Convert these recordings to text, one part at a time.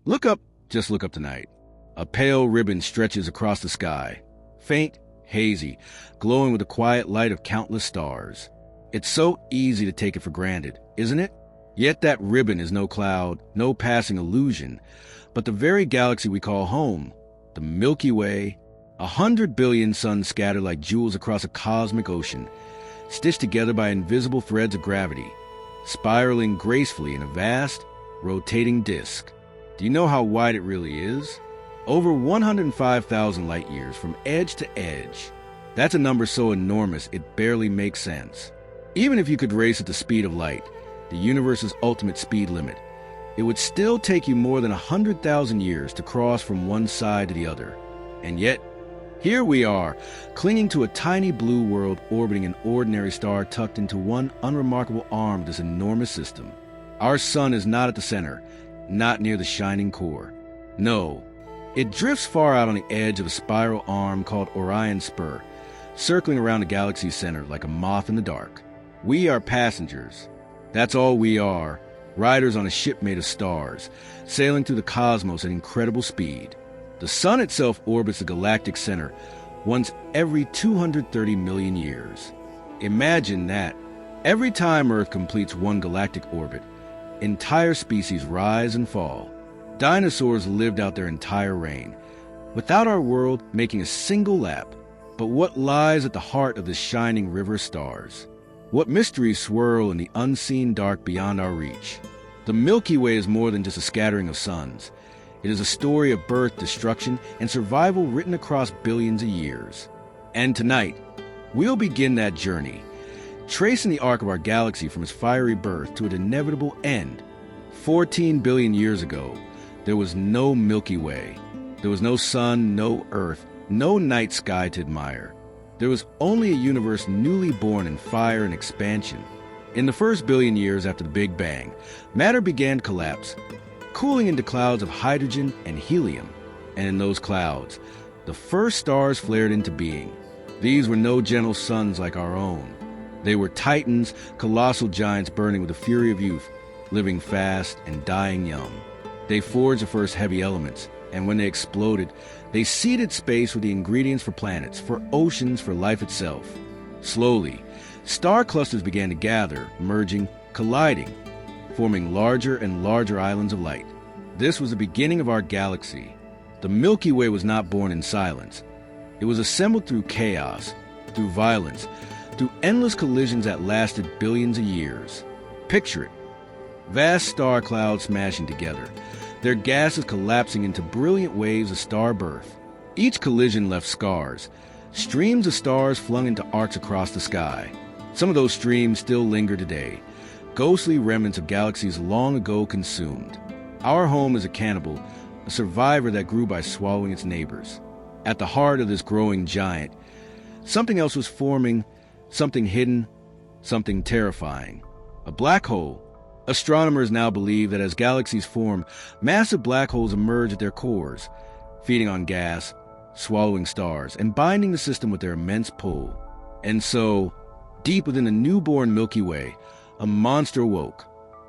Look up, just look up tonight. A pale ribbon stretches across the sky. Faint, hazy, glowing with the quiet light of countless stars. It's so easy to take it for granted, isn't it? Yet that ribbon is no cloud, no passing illusion, but the very galaxy we call home, the Milky Way, 100 billion suns scattered like jewels across a cosmic ocean, stitched together by invisible threads of gravity, spiraling gracefully in a vast, rotating disk. Do you know how wide it really is? Over 105,000 light years from edge to edge. That's a number so enormous it barely makes sense. Even if you could race at the speed of light, the universe's ultimate speed limit, it would still take you more than 100,000 years to cross from one side to the other. And yet, here we are, clinging to a tiny blue world orbiting an ordinary star tucked into one unremarkable arm of this enormous system. Our sun is not at the center, not near the shining core. No, it drifts far out on the edge of a spiral arm called Orion's Spur, circling around the galaxy's center like a moth in the dark. We are passengers. That's all we are, riders on a ship made of stars, sailing through the cosmos at incredible speed. The sun itself orbits the galactic center once every 230 million years. Imagine that. Every time Earth completes one galactic orbit, entire species rise and fall. Dinosaurs lived out their entire reign, without our world making a single lap. But what lies at the heart of this shining river of stars? What mysteries swirl in the unseen dark beyond our reach? The Milky Way is more than just a scattering of suns. It is a story of birth, destruction, and survival written across billions of years. And tonight, we'll begin that journey, tracing the arc of our galaxy from its fiery birth to its inevitable end. 14 billion years ago, there was no Milky Way. There was no sun, no Earth, no night sky to admire. There was only a universe newly born in fire and expansion. In the first billion years after the Big Bang, matter began to collapse, cooling into clouds of hydrogen and helium. And in those clouds, the first stars flared into being. These were no gentle suns like our own. They were titans, colossal giants burning with the fury of youth, living fast and dying young. They forged the first heavy elements, and when they exploded, they seeded space with the ingredients for planets, for oceans, for life itself. Slowly, star clusters began to gather, merging, colliding, forming larger and larger islands of light. This was the beginning of our galaxy. The Milky Way was not born in silence. It was assembled through chaos, through violence, through endless collisions that lasted billions of years. Picture it. Vast star clouds smashing together, their gases collapsing into brilliant waves of star birth. Each collision left scars, streams of stars flung into arcs across the sky. Some of those streams still linger today, ghostly remnants of galaxies long ago consumed. Our home is a cannibal, a survivor that grew by swallowing its neighbors. At the heart of this growing giant, something else was forming, something hidden, something terrifying. A black hole. Astronomers now believe that as galaxies form, massive black holes emerge at their cores, feeding on gas, swallowing stars, and binding the system with their immense pull. And so, deep within the newborn Milky Way, a monster awoke,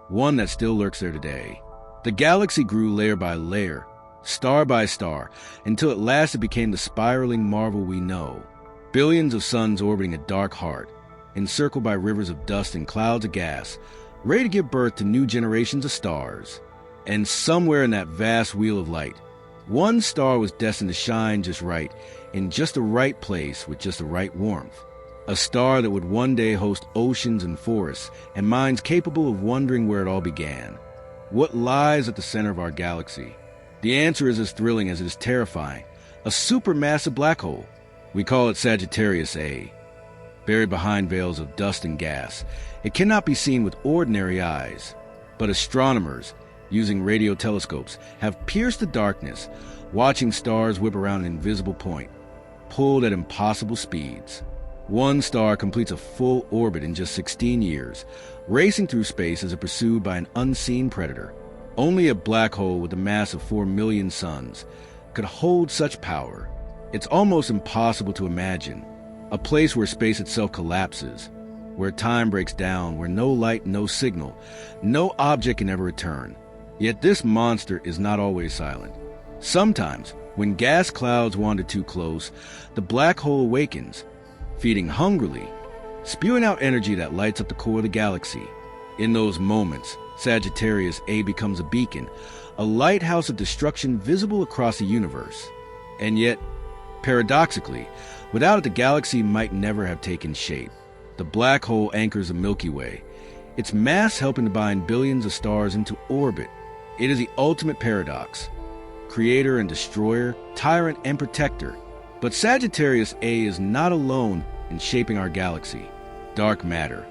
one that still lurks there today. The galaxy grew layer by layer, star by star, until at last it became the spiraling marvel we know. Billions of suns orbiting a dark heart, encircled by rivers of dust and clouds of gas, ready to give birth to new generations of stars. And somewhere in that vast wheel of light, one star was destined to shine just right, in just the right place with just the right warmth. A star that would one day host oceans and forests, and minds capable of wondering where it all began. What lies at the center of our galaxy? The answer is as thrilling as it is terrifying. A supermassive black hole. We call it Sagittarius A. Buried behind veils of dust and gas, it cannot be seen with ordinary eyes. But astronomers, using radio telescopes, have pierced the darkness, watching stars whip around an invisible point, pulled at impossible speeds. One star completes a full orbit in just 16 years, racing through space as if pursued by an unseen predator. Only a black hole with a mass of 4 million suns could hold such power. It's almost impossible to imagine. A place where space itself collapses, where time breaks down, where no light, no signal, no object can ever return. Yet this monster is not always silent. Sometimes, when gas clouds wander too close, the black hole awakens, feeding hungrily, spewing out energy that lights up the core of the galaxy. In those moments, Sagittarius A becomes a beacon, a lighthouse of destruction visible across the universe. And yet, paradoxically, without it the galaxy might never have taken shape. The black hole anchors the Milky Way, its mass helping to bind billions of stars into orbit. It is the ultimate paradox, creator and destroyer, tyrant and protector. But Sagittarius A is not alone in shaping our galaxy. Dark matter,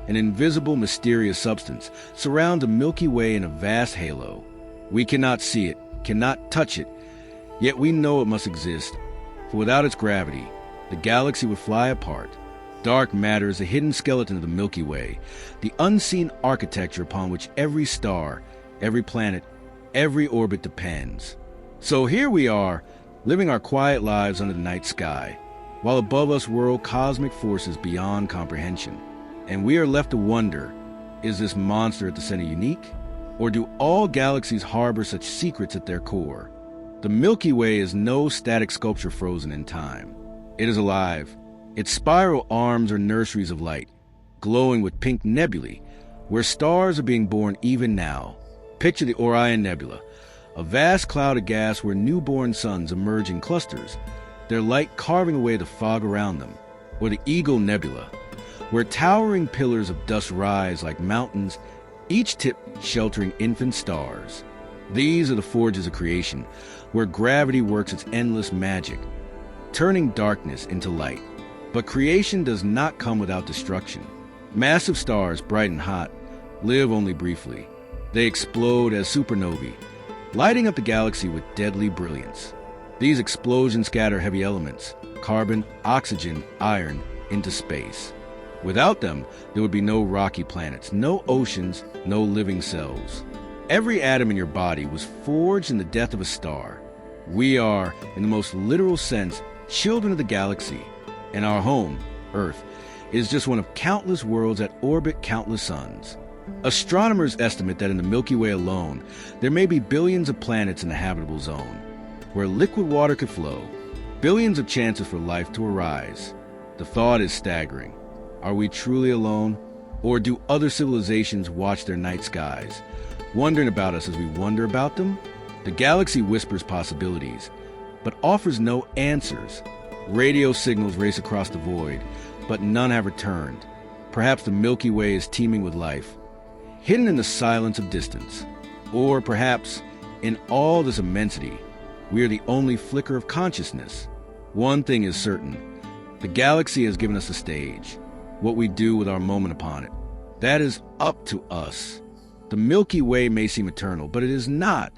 an invisible, mysterious substance, surrounds the Milky Way in a vast halo. We cannot see it, cannot touch it, yet we know it must exist, for without its gravity, the galaxy would fly apart. Dark matter is the hidden skeleton of the Milky Way, the unseen architecture upon which every star, every planet, every orbit depends. So here we are, living our quiet lives under the night sky, while above us whirl cosmic forces beyond comprehension. And we are left to wonder, is this monster at the center unique? Or do all galaxies harbor such secrets at their core? The Milky Way is no static sculpture frozen in time. It is alive. Its spiral arms are nurseries of light, glowing with pink nebulae, where stars are being born even now. Picture the Orion Nebula, a vast cloud of gas where newborn suns emerge in clusters, their light carving away the fog around them. Or the Eagle Nebula, where towering pillars of dust rise like mountains, each tip sheltering infant stars. These are the forges of creation, where gravity works its endless magic, turning darkness into light. But creation does not come without destruction. Massive stars, bright and hot, live only briefly. They explode as supernovae, lighting up the galaxy with deadly brilliance. These explosions scatter heavy elements, carbon, oxygen, iron, into space. Without them, there would be no rocky planets, no oceans, no living cells. Every atom in your body was forged in the death of a star. We are, in the most literal sense, children of the galaxy. And our home, Earth, is just one of countless worlds that orbit countless suns. Astronomers estimate that in the Milky Way alone, there may be billions of planets in the habitable zone, where liquid water could flow, billions of chances for life to arise. The thought is staggering. Are we truly alone? Or do other civilizations watch their night skies, wondering about us as we wonder about them? The galaxy whispers possibilities, but offers no answers. Radio signals race across the void, but none have returned. Perhaps the Milky Way is teeming with life, hidden in the silence of distance. Or perhaps, in all this immensity, we are the only flicker of consciousness. One thing is certain, the galaxy has given us a stage. What we do with our moment upon it, that is up to us. The Milky Way may seem eternal, but it is not.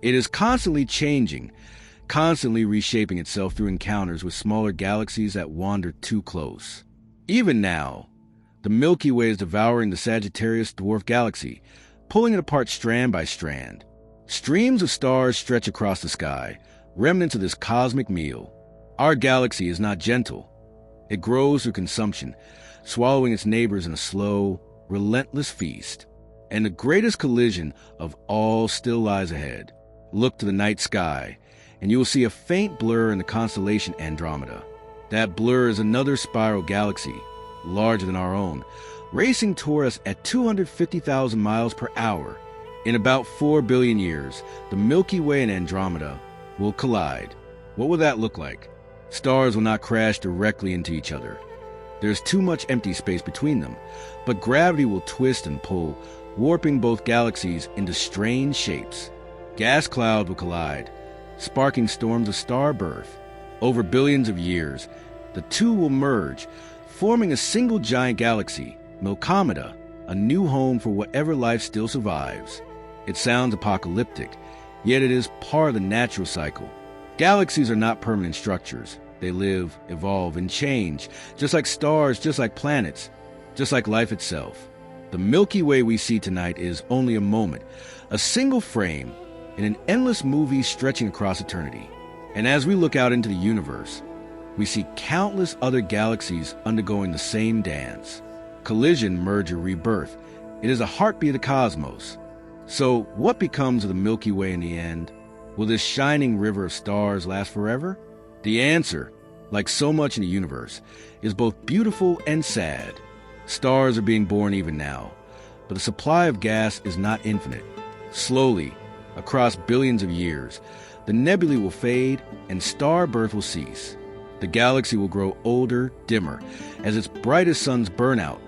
It is constantly changing, constantly reshaping itself through encounters with smaller galaxies that wander too close. Even now, the Milky Way is devouring the Sagittarius dwarf galaxy, pulling it apart strand by strand. Streams of stars stretch across the sky, remnants of this cosmic meal. Our galaxy is not gentle. It grows through consumption, swallowing its neighbors in a slow, relentless feast. And the greatest collision of all still lies ahead. Look to the night sky, and you will see a faint blur in the constellation Andromeda. That blur is another spiral galaxy, larger than our own, racing toward us at 250,000 miles per hour. In about 4 billion years, the Milky Way and Andromeda will collide. What will that look like? Stars will not crash directly into each other. There's too much empty space between them, but gravity will twist and pull, warping both galaxies into strange shapes. Gas clouds will collide, sparking storms of star birth. Over billions of years, the two will merge, forming a single giant galaxy, Milkomeda, a new home for whatever life still survives. It sounds apocalyptic, yet it is part of the natural cycle. Galaxies are not permanent structures. They live, evolve, and change, just like stars, just like planets, just like life itself. The Milky Way we see tonight is only a moment, a single frame in an endless movie stretching across eternity. And as we look out into the universe, we see countless other galaxies undergoing the same dance. Collision, merger, rebirth. It is a heartbeat of the cosmos. So, what becomes of the Milky Way in the end? Will this shining river of stars last forever? The answer, like so much in the universe, is both beautiful and sad. Stars are being born even now, but the supply of gas is not infinite. Slowly, across billions of years, the nebulae will fade and star birth will cease. The galaxy will grow older, dimmer, as its brightest suns burn out,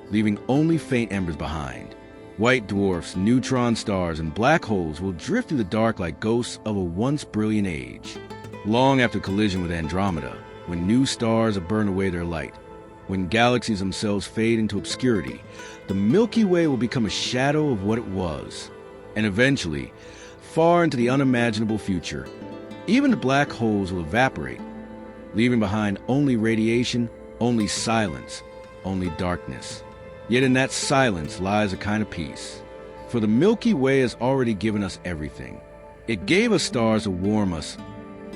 leaving only faint embers behind. White dwarfs, neutron stars, and black holes will drift through the dark like ghosts of a once brilliant age. Long after collision with Andromeda, when new stars have burned away their light, when galaxies themselves fade into obscurity, the Milky Way will become a shadow of what it was. And eventually, far into the unimaginable future, even the black holes will evaporate, leaving behind only radiation, only silence, only darkness. Yet in that silence lies a kind of peace. For the Milky Way has already given us everything. It gave us stars to warm us,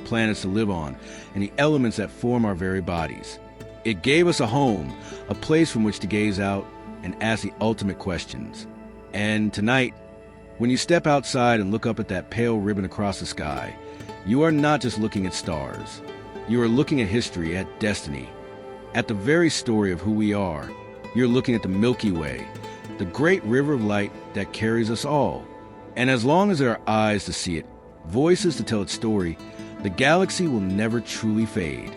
planets to live on, and the elements that form our very bodies. It gave us a home, a place from which to gaze out and ask the ultimate questions. And tonight, when you step outside and look up at that pale ribbon across the sky, you are not just looking at stars. You are looking at history, at destiny, at the very story of who we are. You're looking at the Milky Way, the great river of light that carries us all. And as long as there are eyes to see it, voices to tell its story, the galaxy will never truly fade.